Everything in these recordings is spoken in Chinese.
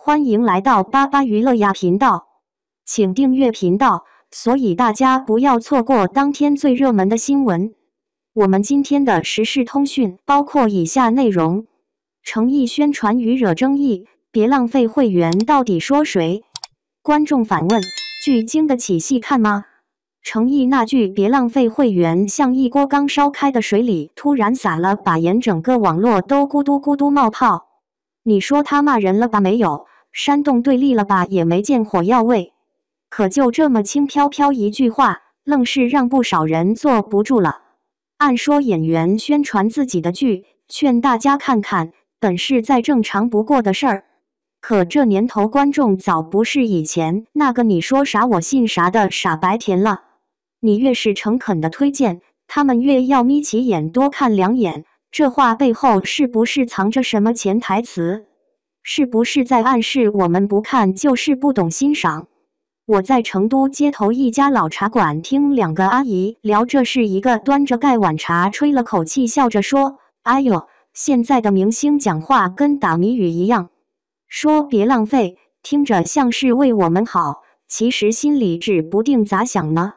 欢迎来到巴巴娱乐呀频道，请订阅频道，所以大家不要错过当天最热门的新闻。我们今天的时事通讯包括以下内容：诚意宣传语惹争议，别浪费会员到底说谁？观众反问：剧经得起细看吗？诚意那句别浪费会员像一锅刚烧开的水里突然洒了把盐，整个网络都咕嘟咕嘟冒泡。你说他骂人了吧？没有。煽动对立了吧？也没见火药味。可就这么轻飘飘一句话，愣是让不少人坐不住了。按说演员宣传自己的剧，劝大家看看，本是再正常不过的事儿。可这年头观众早不是以前那个你说啥我信啥的傻白甜了。你越是诚恳的推荐，他们越要眯起眼多看两眼。这话背后是不是藏着什么潜台词？是不是在暗示我们不看就是不懂欣赏？我在成都街头一家老茶馆听两个阿姨聊这事，一个端着盖碗茶吹了口气，笑着说：“哎呦，现在的明星讲话跟打谜语一样，说别浪费，听着像是为我们好，其实心里指不定咋想呢。”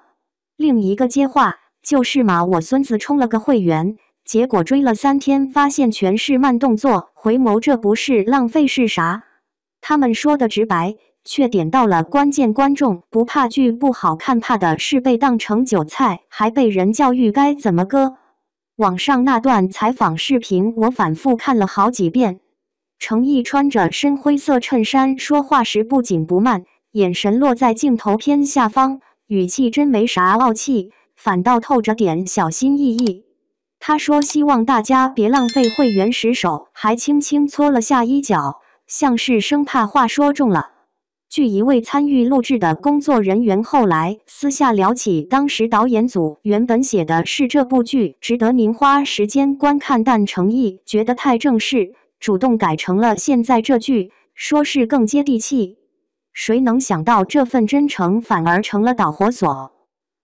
另一个接话：“就是嘛，我孙子充了个会员。”结果追了3天，发现全是慢动作，回眸这不是浪费是啥？他们说的直白，却点到了关键。观众不怕剧不好看，怕的是被当成韭菜，还被人教育该怎么割。网上那段采访视频，我反复看了好几遍。程毅穿着深灰色衬衫，说话时不紧不慢，眼神落在镜头偏下方，语气真没啥傲气，反倒透着点小心翼翼。他说希望大家别浪费会员时，手还轻轻搓了下衣角，像是生怕话说重了。据一位参与录制的工作人员后来私下聊起，当时导演组原本写的是这部剧值得您花时间观看，但程毅觉得太正式，主动改成了现在这剧，说是更接地气。谁能想到这份真诚反而成了导火索？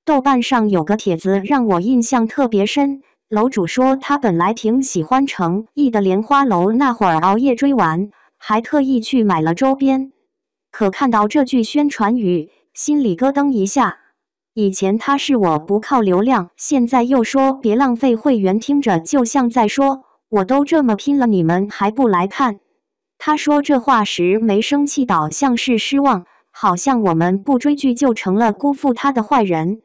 豆瓣上有个帖子让我印象特别深。楼主说他本来挺喜欢程毅的《莲花楼》，那会儿熬夜追完，还特意去买了周边。可看到这句宣传语，心里咯噔一下。以前他是我不靠流量，现在又说别浪费会员，听着就像在说我都这么拼了，你们还不来看？他说这话时没生气，倒像是失望，好像我们不追剧就成了辜负他的坏人。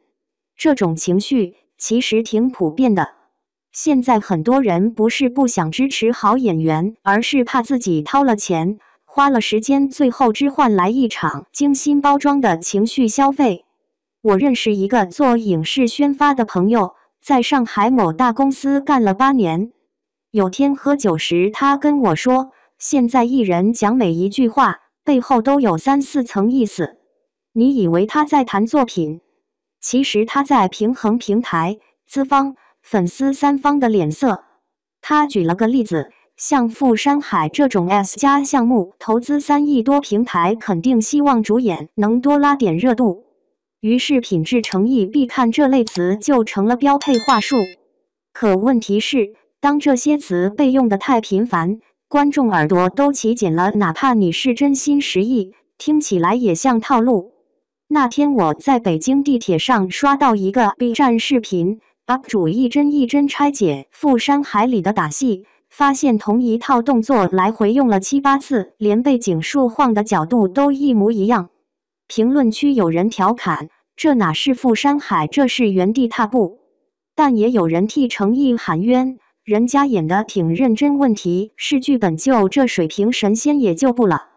这种情绪其实挺普遍的。现在很多人不是不想支持好演员，而是怕自己掏了钱，花了时间，最后只换来一场精心包装的情绪消费。我认识一个做影视宣发的朋友，在上海某大公司干了8年。有天喝酒时，他跟我说，现在艺人讲每一句话背后都有3、4层意思。你以为他在谈作品，其实他在平衡平台、资方、粉丝3方的脸色。他举了个例子，像富山海这种 S 加项目，投资3亿多，平台肯定希望主演能多拉点热度，于是品质诚意必看这类词就成了标配话术。可问题是，当这些词被用得太频繁，观众耳朵都起茧了，哪怕你是真心实意，听起来也像套路。那天我在北京地铁上刷到一个 B 站视频，UP 主一帧一帧拆解富山海里的打戏，发现同一套动作来回用了7、8次，连背景树晃的角度都一模一样。评论区有人调侃，这哪是富山海，这是原地踏步。但也有人替程毅喊冤，人家演得挺认真，问题是剧本就这水平，神仙也救不了。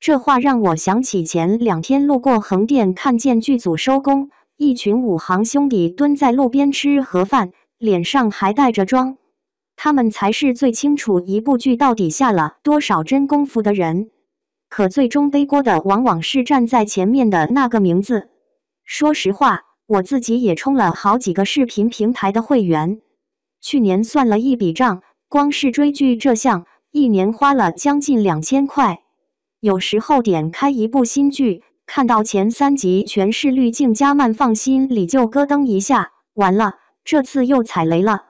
这话让我想起前2天路过横店，看见剧组收工，一群5行兄弟蹲在路边吃盒饭，脸上还带着妆。他们才是最清楚一部剧到底下了多少真功夫的人。可最终背锅的往往是站在前面的那个名字。说实话，我自己也充了好几个视频平台的会员。去年算了一笔账，光是追剧这项，1年花了将近2000块。有时候点开一部新剧，看到前3集全是滤镜加慢放，心里就咯噔一下，完了，这次又踩雷了。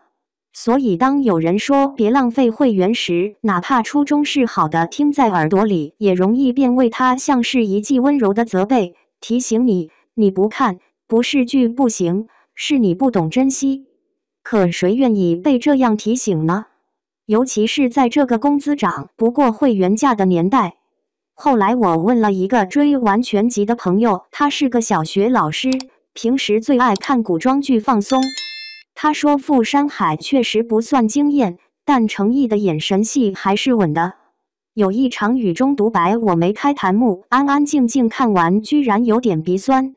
所以当有人说别浪费会员时，哪怕初衷是好的，听在耳朵里也容易变为他像是一记温柔的责备，提醒你，你不看，不是剧不行，是你不懂珍惜。可谁愿意被这样提醒呢？尤其是在这个工资涨不过会员价的年代。后来我问了一个追完全集的朋友，他是个小学老师，平时最爱看古装剧放松。他说《富山海》确实不算惊艳，但程毅的眼神戏还是稳的。有一场雨中独白我没开弹幕，安安静静看完居然有点鼻酸。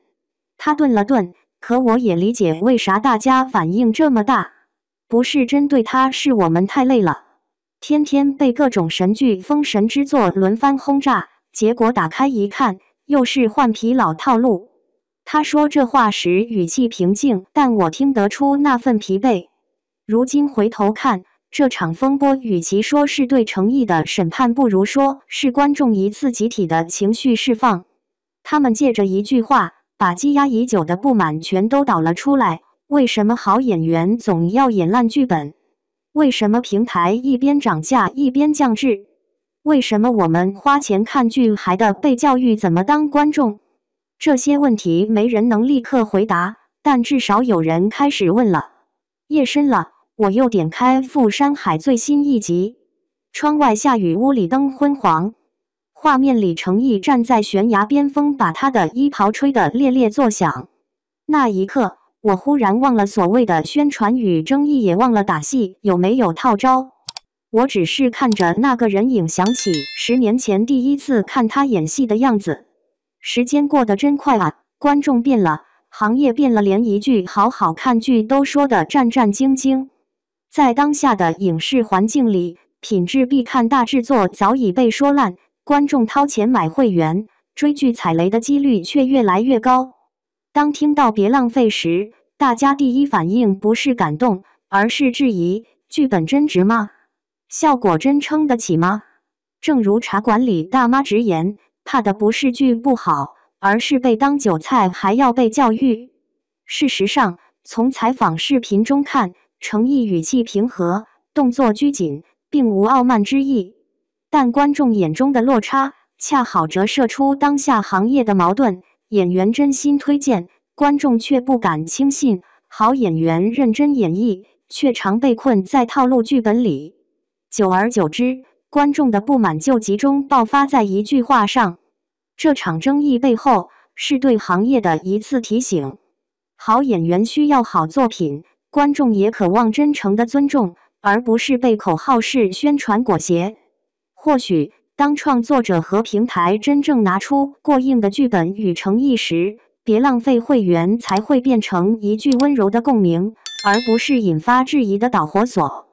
他顿了顿，可我也理解为啥大家反应这么大。不是针对他，是我们太累了，天天被各种神剧、封神之作轮番轰炸，结果打开一看，又是换皮老套路。他说这话时语气平静，但我听得出那份疲惫。如今回头看，这场风波与其说是对程毅的审判，不如说是观众一次集体的情绪释放。他们借着一句话，把积压已久的不满全都倒了出来。为什么好演员总要演烂剧本？为什么平台一边涨价一边降质？为什么我们花钱看剧还得被教育怎么当观众？这些问题没人能立刻回答，但至少有人开始问了。夜深了，我又点开《富山海》最新一集。窗外下雨，屋里灯昏黄，画面里程毅站在悬崖边，风把他的衣袍吹得猎猎作响。那一刻，我忽然忘了所谓的宣传与争议，也忘了打戏有没有套招。我只是看着那个人影，想起10年前第一次看他演戏的样子。时间过得真快啊，观众变了，行业变了，连一句好好看剧都说得战战兢兢。在当下的影视环境里，品质必看大制作早已被说烂，观众掏钱买会员，追剧踩雷的几率却越来越高。当听到别浪费时，大家第一反应不是感动，而是质疑，剧本真值吗？效果真撑得起吗？正如茶馆里大妈直言，怕的不是剧不好，而是被当韭菜还要被教育。事实上，从采访视频中看，程毅语气平和，动作拘谨，并无傲慢之意。但观众眼中的落差，恰好折射出当下行业的矛盾。演员真心推荐，观众却不敢轻信；好演员认真演绎，却常被困在套路剧本里。久而久之，观众的不满就集中爆发在一句话上。这场争议背后，是对行业的一次提醒：好演员需要好作品，观众也渴望真诚的尊重，而不是被口号式宣传裹挟。或许，当创作者和平台真正拿出过硬的剧本与诚意时，别浪费会员才会变成一句温柔的共鸣，而不是引发质疑的导火索。